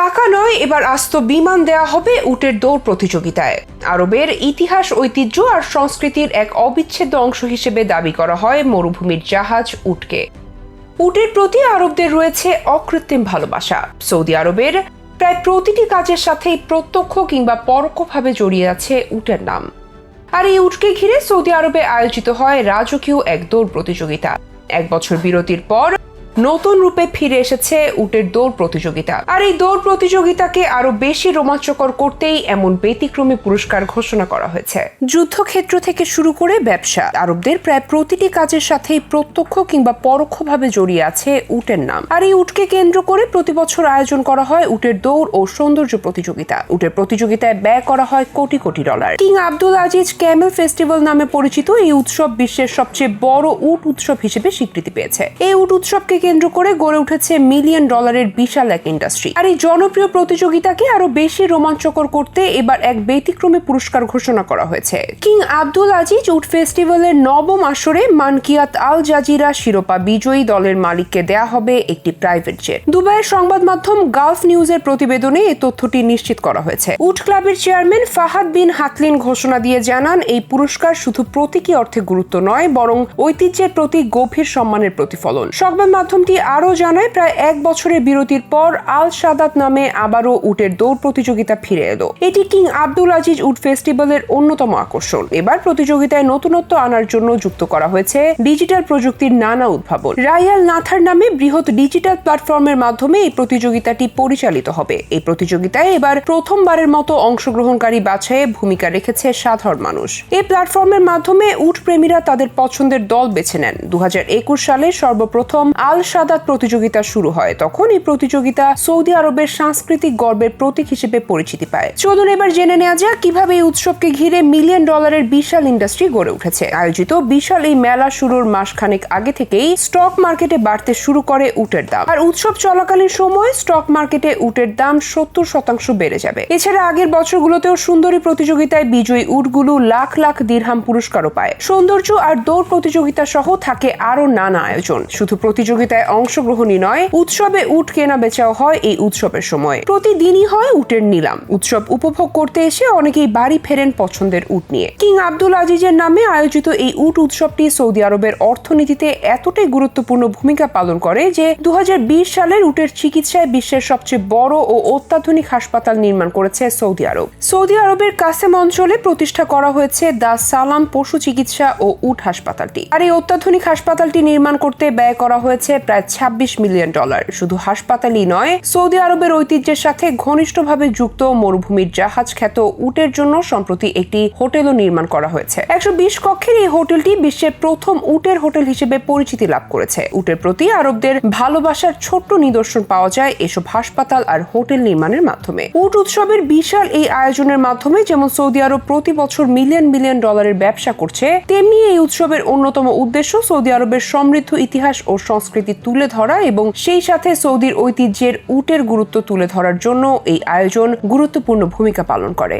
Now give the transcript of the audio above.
টাকা নয়, এবার আস্ত বিমান দেয়া হবে উটের দৌড় প্রতিযোগিতায়। আরবের ইতিহাস, ঐতিহ্য আর সংস্কৃতির এক অবিচ্ছেদ্য অংশ হিসেবে দাবি করা হয় মরুভূমির জাহাজ উটকে। উটের প্রতি আরবদের রয়েছে অকৃত্রিম ভালোবাসা। সৌদি আরবের প্রায় প্রতিটি কাজের সাথেই প্রত্যক্ষ কিংবা পরোক্ষভাবে জড়িয়ে আছে উটের নাম। আর এই উটকে ঘিরে সৌদি আরবে আয়োজিত হয় রাজকীয় এক দৌড় প্রতিযোগিতা। 1 বছর বিরতির পর নতুন রূপে ফিরে এসেছে উটের দৌড় প্রতিযোগিতা। আর এই দৌড় প্রতিযোগিতাকে আরো বেশি রোমাঞ্চকর করতেই এমন ব্যতিক্রমী পুরস্কার ঘোষণা করা হয়েছে। যুদ্ধক্ষেত্র থেকে শুরু করে ব্যবসা, আরবদের প্রায় প্রতিটি কাজের সাথেই প্রত্যক্ষ কিংবা পরোক্ষভাবে জড়িয়ে আছে উটের নাম। আর এই উটকে কেন্দ্র করে প্রতি বছর আয়োজন করা হয় উটের দৌড় ও সৌন্দর্য প্রতিযোগিতা। উটের প্রতিযোগিতায় ব্যয় করা হয় crore crore dollar. King Abdul Aziz Camel festival নামে পরিচিত এই উৎসব বিশ্বের সবচেয়ে বড় উট উৎসব হিসেবে স্বীকৃতি পেয়েছে। এই উট উৎসবকে কেন্দ্র করে গড়ে উঠেছে মিলিয়ন ডলারের বিশাল এক ইন্ডাস্ট্রি। আর এই জনপ্রিয় প্রতিযোগিতাকে আরো বেশি রোমাঞ্চকর করতে এবার এক ব্যতিক্রমী পুরস্কার ঘোষণা করা হয়েছে। কিং আব্দুল আজিজ উট ফেস্টিভ্যালের 9ম আসরে মানকিয়াত আল জাজিরা শিরোপা বিজয়ী দলের মালিককে দেয়া হবে একটি প্রাইভেট জেট। দুবাইয়ের সংবাদ মাধ্যম গালফ নিউজের প্রতিবেদনে এই তথ্যটি নিশ্চিত করা হয়েছে। উট ক্লাবের চেয়ারম্যান ফাহাদ বিন হাতলিন ঘোষণা দিয়ে জানান, এই পুরস্কার শুধু প্রতীকী অর্থে গুরুত্ব নয়, বরং ঐতিহ্যের প্রতি গভীর সম্মানের প্রতিফলন। সংবাদ মাধ্যমটি আরও জানায়, প্রায় 1 বছরের বিরতির পর আল সাদাত নামে আবারও উটের দৌড় প্রতিযোগিতা ফিরে এলো। এটি কিং আব্দুল আজিজ উট ফেস্টিভ্যালের অন্যতম আকর্ষণ। এবার প্রতিযোগিতায় নতুনত্ব আনার জন্য যুক্ত করা হয়েছে ডিজিটাল প্রযুক্তির নানা উদ্ভাবন। রায়াল নাথার নামে বৃহৎ ডিজিটাল প্ল্যাটফর্মের মাধ্যমে এই প্রতিযোগিতাটি পরিচালিত হবে। এই প্রতিযোগিতায় এবার প্রথমবারের মতো অংশগ্রহণকারী বাছাইয়ে ভূমিকা রেখেছে সাধারণ মানুষ। এই প্ল্যাটফর্মের মাধ্যমে উট প্রেমীরা তাদের পছন্দের দল বেছে নেন। 2021 সালে সর্বপ্রথম আল সাদাত প্রতিযোগিতা শুরু হয়। তখন এই প্রতিযোগিতা সৌদি আরবের সাংস্কৃতিক গর্বের প্রতীক হিসেবে পরিচিতি পায়। চলুন এবার জেনে নেওয়া যাক কিভাবে এই উৎসবকে ঘিরে মিলিয়ন ডলারের বিশাল ইন্ডাস্ট্রি গড়ে উঠেছে। আয়োজিত বিশাল এই মেলা শুরুর মাসখানেক আগে থেকেই স্টক মার্কেটে বাড়তে শুরু করে উটের দাম। আর উৎসব চলাকালীন সময় স্টক মার্কেটে উটের দাম 70% বেড়ে যাবে। এছাড়া আগের বছরগুলোতেও সুন্দরী প্রতিযোগিতায় বিজয়ী উটগুলো লাখ লাখ দিরহাম পুরস্কারও পায়। সৌন্দর্য আর দৌড় প্রতিযোগিতা সহ থাকে আরো নানা আয়োজন। শুধু প্রতিযোগিতায় অংশগ্রহণই নয়, উৎসবে উট কেনা বেচাও হয়। এই উৎসবের সময় প্রতিদিনই হয় উটের নিলাম। উৎসব উপভোগ করতে এসে অনেকেই বাড়ি ফেরেন পছন্দের উট নিয়ে। কিং আব্দুল আজিজের নামে আয়োজিত এই উট উৎসবটি সৌদি আরবের অর্থনীতিতে এতটাই গুরুত্বপূর্ণ ভূমিকা পালন করে যে 2020 সালের উটের চিকিৎসায় বিশ্বের সবচেয়ে বড় ও অত্যাধুনিক হাসপাতাল নির্মাণ করেছে সৌদি আরব। সৌদি আরবের কাসেম অঞ্চলে প্রতিষ্ঠা করা হয়েছে দা সালাম পশু চিকিৎসা ও উট হাসপাতালটি। আর এই অত্যাধুনিক হাসপাতালটি নির্মাণ করতে ব্যয় করা হয়েছে প্রায় 26 মিলিয়ন ডলার। শুধু হাসপাতালই নয়, সৌদি আরবের ঐতিহ্যের সাথে ঘনিষ্ঠভাবে যুক্ত মরুভূমির জাহাজ খ্যাত উটের জন্য সম্প্রতি একটি হোটেলও নির্মাণ করা হয়েছে। 120 কক্ষের এই হোটেলটি বিশ্বের প্রথম উটের হোটেল হিসেবে পরিচিতি লাভ করেছে। উটের প্রতি আরবদের ভালোবাসার ছোট্ট নিদর্শন পাওয়া যায় এসব হাসপাতাল আর হোটেল নির্মাণের মাধ্যমে। উট উৎসবের বিশাল এই আয়োজনের মাধ্যমে যেমন সৌদি আরব প্রতি বছর মিলিয়ন মিলিয়ন ডলারের ব্যবসা করছে, তেমনি এই উৎসবের অন্যতম উদ্দেশ্য সৌদি আরবের সমৃদ্ধ ইতিহাস ও সংস্কৃতি তুলে ধরা এবং সেই সাথে সৌদির ঐতিহ্যের উটের গুরুত্ব তুলে ধরার জন্য এই আয়োজন গুরুত্বপূর্ণ ভূমিকা পালন করে।